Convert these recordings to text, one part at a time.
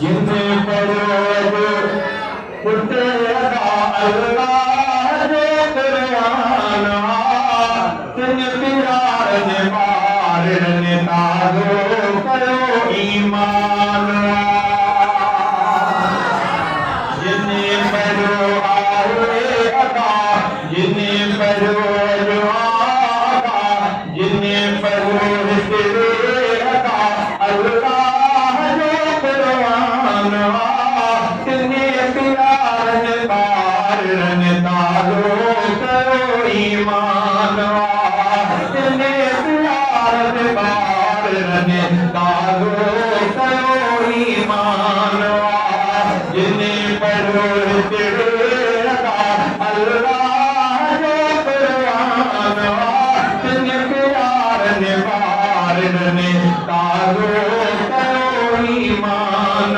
जिन्ने पढ़ो पुटे अल्लाह जो कुरान तिन प्यार ने मार ने तारो करो ईमान जिन्ने पढ़ो आए अदा जिन्ने पढ़ो जो आका जिन्ने पढ़ो तेरे अदा अल्लाह जो कुरान तिने प्यार ने मार ने तारो करो ईमान तिने प्यार ने मार ने तारो करो ईमान जिन्ने पढ़ो तेरे अल्लाह जो कुरान तिने प्यार ने मार ने तारो करो ईमान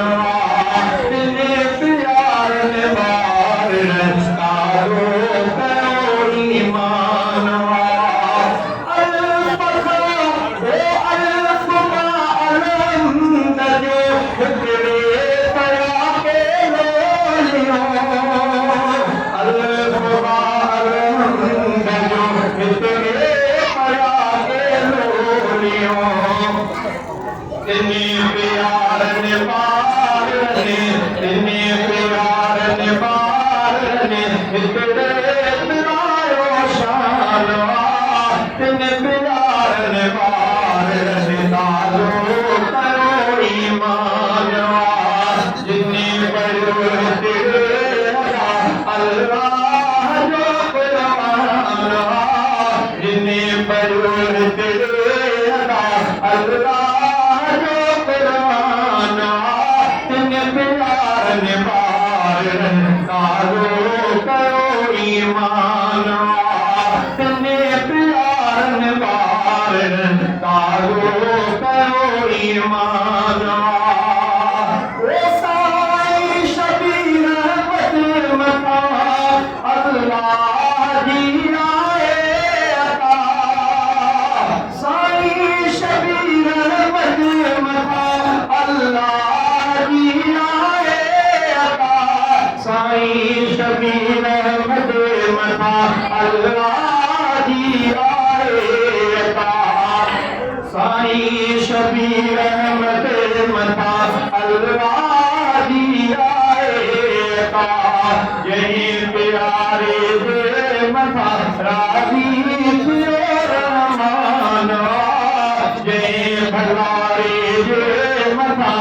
तिने प्यार ने मार ने तारो करो ईमान तिने प्यार ने मार ने तिने प्यार ने मार ने तेरे पिरायो शान तिने प्यार ने मार ने तारो करो ईमान जिन्ने पढ़ो तेरे अल्लाह जो कुरान जिन्ने पढ़ो तेरे अल्लाह जो कुरान तिने प्यार ने मार तारो करो ईमान तिने प्यार ने मार तारो करो ईमान ओ साईं शबीर रहमत मता अल्लाह जी आए अता साईं शबीर रहमत मता अल्लाह जी आए अता साईं शबीर रहमत मता अल्लाह जी आए अता साईं शबीर रहमत मता अल्लाह जी आए अता यही प्यारे दे मथा राजी थियो रहमान जय भलारे जे मथा